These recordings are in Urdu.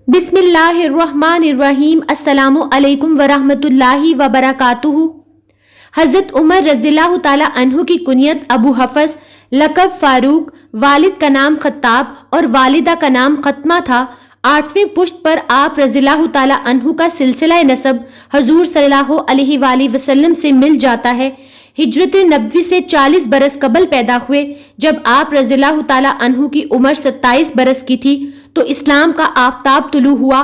بسم اللہ الرحمن الرحیم۔ السلام علیکم ورحمۃ اللہ وبرکاتہ۔ حضرت عمر رضی اللہ تعالیٰ عنہ کی کنیت ابو حفص، لقب فاروق، والد کا نام خطاب اور والدہ کا نام ختمہ تھا۔ 8ویں پشت پر آپ رضی اللہ تعالیٰ عنہ کا سلسلہ نسب حضور صلی اللہ علیہ وآلہ وسلم سے مل جاتا ہے۔ ہجرت نبوی سے 40 برس قبل پیدا ہوئے۔ جب آپ رضی اللہ تعالیٰ عنہ کی عمر 27 برس کی تھی تو اسلام کا آفتاب طلوع ہوا۔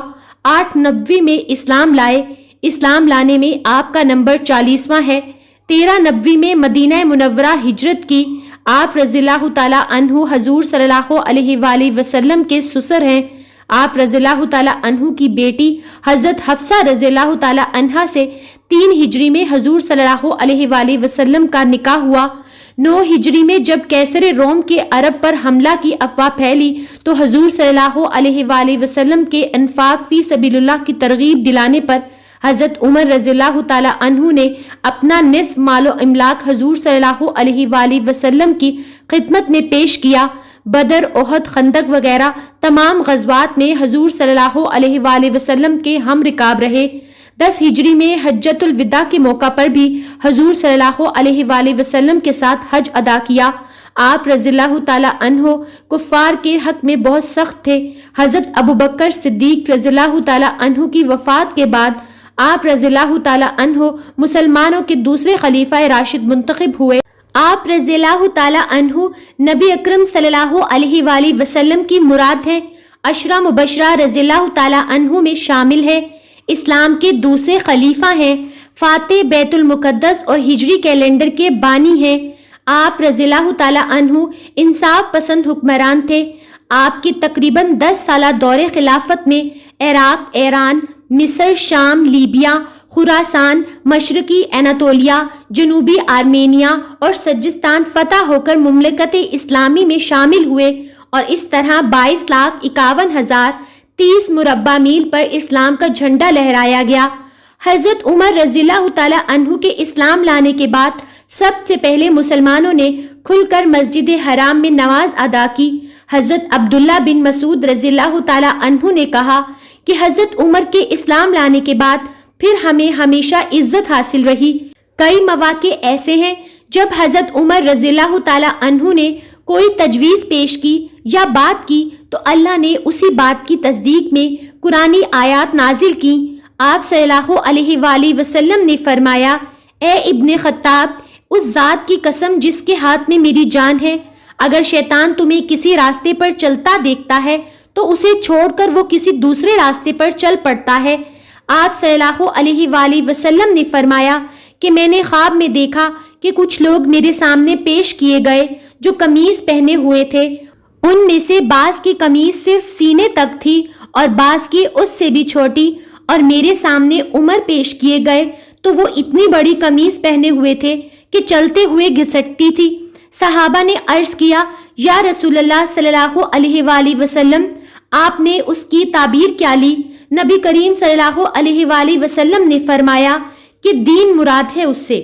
8 نبوی میں اسلام لائے۔ اسلام لانے میں آپ کا نمبر 40واں ہے۔ 13 نبوی میں مدینہ منورہ ہجرت کی۔ آپ رضی اللہ تعالیٰ عنہ حضور صلی اللہ علیہ وآلہ وسلم کے سسر ہیں۔ آپ رضی اللہ تعالیٰ عنہ کی بیٹی حضرت حفصہ رضی اللہ تعالیٰ عنہا سے 3 ہجری میں حضور صلی اللہ علیہ وآلہ وسلم کا نکاح ہوا۔ 9 ہجری میں جب کیسر روم کے عرب پر حملہ کی افواہ پھیلی تو حضور صلی اللہ علیہ وآلہ وسلم کے انفاق فی سبیل اللہ کی ترغیب دلانے پر حضرت عمر رضی اللہ تعالیٰ عنہ نے اپنا نصف مال و املاک حضور صلی اللہ علیہ وآلہ وسلم کی خدمت میں پیش کیا۔ بدر، احد، خندق وغیرہ تمام غزوات میں حضور صلی اللہ علیہ وآلہ وسلم کے ہم رکاب رہے۔ 10 ہجری میں حجۃ الوداع کے موقع پر بھی حضور صلی اللہ علیہ وآلہ وسلم کے ساتھ حج ادا کیا۔ آپ رضی اللہ تعالیٰ عنہ کفار کے حق میں بہت سخت تھے۔ حضرت ابوبکر صدیق رضی اللہ تعالیٰ عنہ کی وفات کے بعد آپ رضی اللہ تعالیٰ عنہ مسلمانوں کے دوسرے خلیفہ راشد منتخب ہوئے۔ آپ رضی اللہ تعالیٰ عنہ نبی اکرم صلی اللہ علیہ وآلہ وسلم کی مراد ہیں۔ عشرہ مبشرہ رضی اللہ تعالیٰ عنہ میں شامل ہے۔ اسلام کے دوسرے خلیفہ ہیں۔ فاتح بیت المقدس اور ہجری کیلنڈر کے بانی ہیں۔ آپ رضی اللہ تعالیٰ عنہ انصاف پسند حکمران تھے۔ آپ کی تقریباً 10 سالہ دور خلافت میں عراق، ایران، مصر، شام، لیبیا، خراسان، مشرقی اناطولیہ، جنوبی آرمینیا اور سجستان فتح ہو کر مملکت اسلامی میں شامل ہوئے اور اس طرح 22,51,030 مربع میل پر اسلام کا جھنڈا لہرایا گیا۔ حضرت عمر رضی اللہ تعالیٰ عنہ کے اسلام لانے کے بعد سب سے پہلے مسلمانوں نے کھل کر مسجد حرام میں نماز ادا کی۔ حضرت عبداللہ بن مسعود رضی اللہ تعالیٰ عنہ نے کہا کہ حضرت عمر کے اسلام لانے کے بعد پھر ہمیں ہمیشہ عزت حاصل رہی۔ کئی مواقع ایسے ہیں جب حضرت عمر رضی اللہ تعالیٰ عنہ نے کوئی تجویز پیش کی یا بات کی تو اللہ نے اسی بات کی تصدیق میں قرآنی آیات نازل کی۔ آپ صلی اللہ علیہ وآلہ وسلم نے فرمایا، اے ابن خطاب، اس ذات کی قسم جس کے ہاتھ میں میری جان ہے، اگر شیطان تمہیں کسی راستے پر چلتا دیکھتا ہے تو اسے چھوڑ کر وہ کسی دوسرے راستے پر چل پڑتا ہے۔ آپ صلی اللہ علیہ وآلہ وسلم نے فرمایا کہ میں نے خواب میں دیکھا کہ کچھ لوگ میرے سامنے پیش کیے گئے جو قمیص پہنے ہوئے تھے۔ ان میں سے بعض کی قمیص صرف سینے تک تھی اور بعض کی اس سے بھی چھوٹی، اور میرے سامنے عمر پیش کیے گئے تو وہ اتنی بڑی قمیص پہنے ہوئے تھے کہ چلتے ہوئے گھسٹتی تھی۔ صحابہ نے عرض کیا، یا رسول اللہ صلی اللہ علیہ وآلہ وسلم، آپ نے اس کی تعبیر کیا لی؟ نبی کریم صلی اللہ علیہ وآلہ وسلم نے فرمایا کہ دین مراد ہے اس سے۔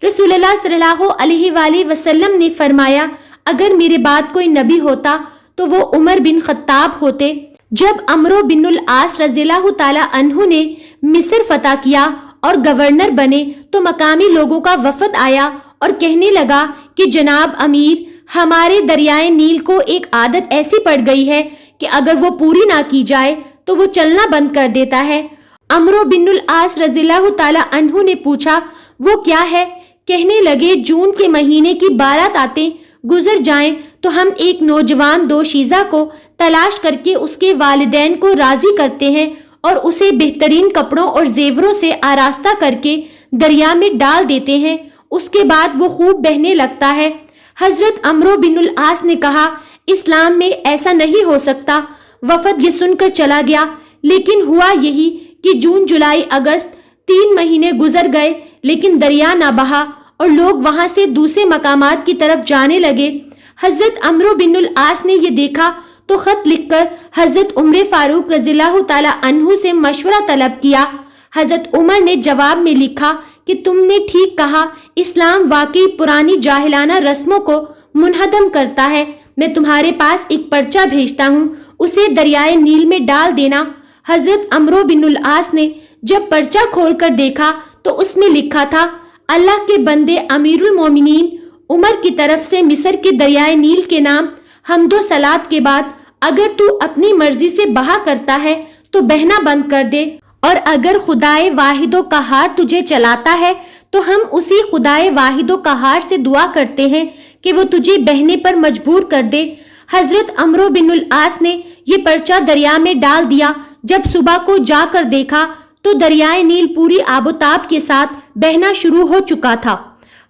رسول اللہ صلی اللہ علیہ وآلہ وسلم نے فرمایا، اگر میرے بعد کوئی نبی ہوتا تو وہ عمر بن خطاب ہوتے۔ جب عمرو بن العاص رضی اللہ تعالیٰ عنہ نے مصر فتح کیا اور گورنر بنے تو مقامی لوگوں کا وفد آیا اور کہنے لگا کہ جناب امیر، ہمارے دریائے نیل کو ایک عادت ایسی پڑ گئی ہے کہ اگر وہ پوری نہ کی جائے تو وہ چلنا بند کر دیتا ہے۔ عمرو بن العاص رضی اللہ تعالیٰ عنہ نے پوچھا، وہ کیا ہے؟ کہنے لگے، جون کے مہینے کی 12 راتیں گزر جائیں تو ہم ایک نوجوان دوشیزہ کو تلاش کر کے اس کے والدین کو راضی کرتے ہیں اور اسے بہترین کپڑوں اور زیوروں سے آراستہ کر کے دریا میں ڈال دیتے ہیں، اس کے بعد وہ خوب بہنے لگتا ہے۔ حضرت عمرو بن العاص نے کہا، اسلام میں ایسا نہیں ہو سکتا۔ وفد یہ سن کر چلا گیا، لیکن ہوا یہی کہ جون، جولائی، اگست 3 مہینے گزر گئے لیکن دریا نہ بہا اور لوگ وہاں سے دوسرے مقامات کی طرف جانے لگے۔ حضرت عمرو بن العاص نے یہ دیکھا تو خط لکھ کر حضرت عمر فاروق رضی اللہ تعالیٰ عنہ سے مشورہ طلب کیا۔ حضرت عمر نے جواب میں لکھا کہ تم نے ٹھیک کہا، اسلام واقعی پرانی جاہلانہ رسموں کو منہدم کرتا ہے۔ میں تمہارے پاس ایک پرچہ بھیجتا ہوں، اسے دریائے نیل میں ڈال دینا۔ حضرت عمرو بن العاص نے جب پرچہ کھول کر دیکھا تو اس میں لکھا تھا، اللہ کے بندے امیر المومنین عمر کی طرف سے مصر کے دریائے نیل کے نام حمد و صلات کے بعد اگر تو اپنی مرضی سے بہا کرتا ہے تو بہنا بند کر دے، اور اگر خدائے واحد و قہار تجھے چلاتا ہے تو ہم اسی خدائے واحد و قہار سے دعا کرتے ہیں کہ وہ تجھے بہنے پر مجبور کر دے۔ حضرت عمرو بن العاص نے یہ پرچہ دریا میں ڈال دیا۔ جب صبح کو جا کر دیکھا تو دریائے نیل پوری آب و تاب کے ساتھ بہنا شروع ہو چکا تھا۔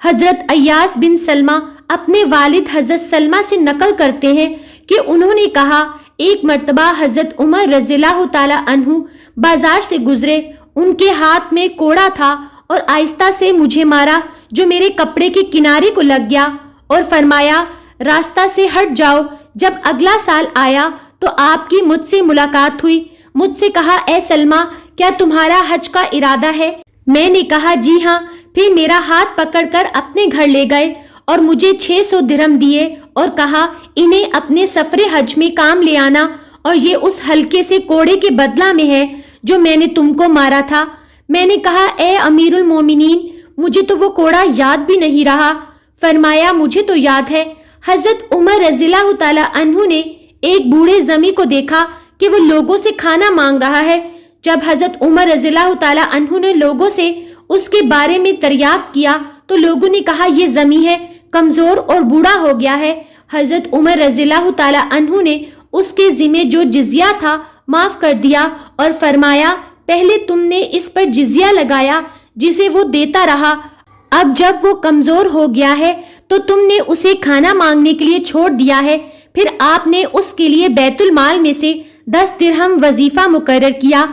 حضرت ایاس بن سلمہ اپنے والد حضرت سلمہ سے نقل کرتے ہیں کہ انہوں نے کہا، ایک مرتبہ حضرت عمر رضی اللہ تعالی عنہ بازار سے گزرے، ان کے ہاتھ میں کوڑا تھا اور آہستہ سے مجھے مارا جو میرے کپڑے کے کنارے کو لگ گیا، اور فرمایا، راستہ سے ہٹ جاؤ۔ جب اگلا سال آیا تو آپ کی مجھ سے ملاقات ہوئی۔ مجھ سے کہا، اے سلمہ، کیا تمہارا حج کا ارادہ ہے؟ میں نے کہا، جی ہاں۔ پھر میرا ہاتھ پکڑ کر اپنے گھر لے گئے اور مجھے 600 درہم دیے اور کہا، انہیں اپنے سفر حج میں کام لے آنا، اور یہ اس ہلکے سے کوڑے کے بدلہ میں ہے جو میں نے تم کو مارا تھا۔ میں نے کہا، اے امیر المومنین، مجھے تو وہ کوڑا یاد بھی نہیں رہا۔ فرمایا، مجھے تو یاد ہے۔ حضرت عمر رضی اللہ تعالی عنہ نے ایک بوڑھے زمیں کو دیکھا کہ وہ لوگوں سے کھانا مانگ رہا ہے۔ جب حضرت عمر رضی اللہ تعالی عنہ نے لوگوں سے اس کے بارے میں دریافت کیا تو لوگوں نے کہا، یہ زمیں ہے، کمزور اور بوڑھا ہو گیا ہے۔ حضرت عمر رضی اللہ تعالی عنہ نے اس کے ذمے جو جزیہ تھا معاف کر دیا اور فرمایا، پہلے تم نے اس پر جزیہ لگایا جسے وہ دیتا رہا، اب جب وہ کمزور ہو گیا ہے تو تم نے اسے کھانا مانگنے کے لیے چھوڑ دیا ہے۔ پھر آپ نے اس کے لیے بیت المال میں سے 10 درہم وظیفہ مقرر کیا۔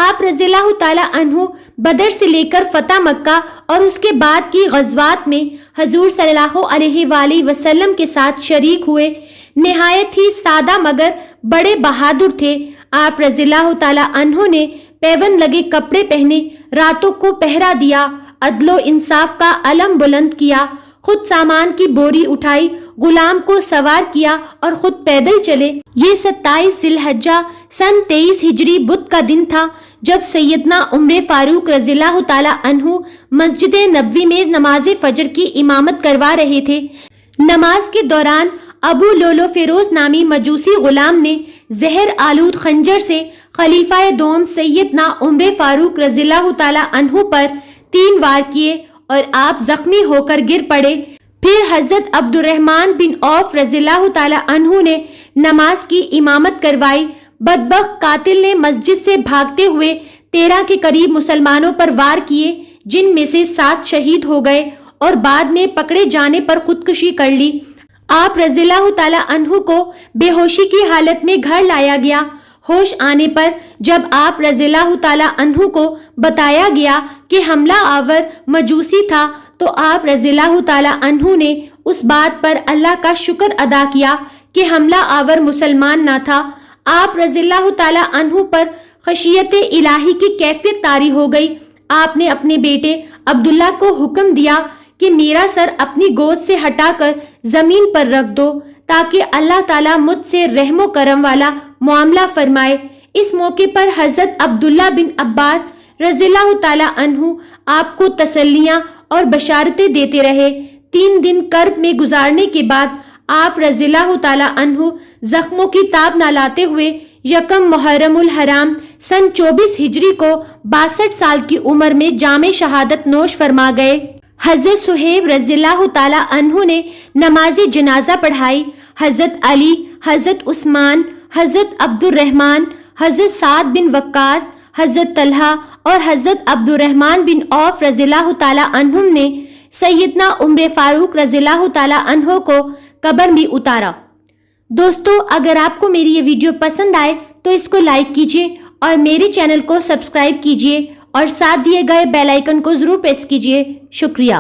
آپ رضی اللہ تعالی عنہ بدر سے لے کر فتح مکہ اور اس کے بعد کی غزوات میں حضور صلی اللہ علیہ وآلہ وسلم کے ساتھ شریک ہوئے۔ نہایت ہی سادہ مگر بڑے بہادر تھے۔ آپ رضی اللہ تعالی عنہ نے پیوند لگے کپڑے پہنے، راتوں کو پہرا دیا، عدل و انصاف کا علم بلند کیا، خود سامان کی بوری اٹھائی، غلام کو سوار کیا اور خود پیدل چلے۔ یہ 27 ذی الحجہ سن 23 ہجری بدھ کا دن تھا جب سیدنا عمر فاروق رضی اللہ تعالی عنہ مسجد نبوی میں نماز فجر کی امامت کروا رہے تھے۔ نماز کے دوران ابو لولو فیروز نامی مجوسی غلام نے زہر آلود خنجر سے خلیفہ دوم سیدنا عمر فاروق رضی اللہ تعالی عنہ پر 3 وار کیے اور آپ زخمی ہو کر گر پڑے۔ پھر حضرت عبد الرحمن بن عوف رضی اللہ تعالی عنہ نے نماز کی امامت کروائی۔ بدبخت قاتل نے مسجد سے بھاگتے ہوئے 13 کے قریب مسلمانوں پر وار کیے، جن میں سے 7 شہید ہو گئے اور بعد میں پکڑے جانے پر خودکشی کر لی۔ آپ رضی اللہ تعالی عنہ کو بے ہوشی کی حالت میں گھر لایا گیا۔ ہوش آنے پر جب آپ رضی اللہ تعالی عنہ کو بتایا گیا کہ حملہ آور مجوسی تھا تو آپ رضی اللہ تعالی عنہ نے اس بات پر اللہ کا شکر ادا کیا کہ حملہ آور مسلمان نہ تھا۔ آپ رضی اللہ تعالی عنہ پر خشیت الہی کی کیفیت طاری ہو گئی۔ آپ نے اپنے بیٹے عبداللہ کو حکم دیا کہ میرا سر اپنی گود سے ہٹا کر زمین پر رکھ دو تاکہ اللہ تعالیٰ مجھ سے رحم و کرم والا معاملہ فرمائے۔ اس موقع پر حضرت عبداللہ بن عباس رضی اللہ تعالی عنہ آپ کو تسلیاں اور بشارتیں دیتے رہے۔ 3 دن کرب میں گزارنے کے بعد آپ رضی اللہ تعالی عنہ زخموں کی تاب نہ لاتے ہوئے 1 محرم الحرام سن 24 ہجری کو 62 سال کی عمر میں جام شہادت نوش فرما گئے۔ حضرت صہیب رضی اللہ تعالی عنہ نے نماز جنازہ پڑھائی۔ حضرت علی، حضرت عثمان، حضرت عبد الرحمن، حضرت سعد بن وقاص، حضرت طلحہ اور حضرت عبد الرحمن بن عوف رضی اللہ تعالی عنہم نے سیدنا عمر فاروق رضی اللہ تعالی عنہ کو قبر میں اتارا۔ دوستو، اگر آپ کو میری یہ ویڈیو پسند آئے تو اس کو لائک کیجیے اور میرے چینل کو سبسکرائب کیجیے اور ساتھ دیے گئے بیل آئیکن کو ضرور پریس کیجیے۔ شکریہ۔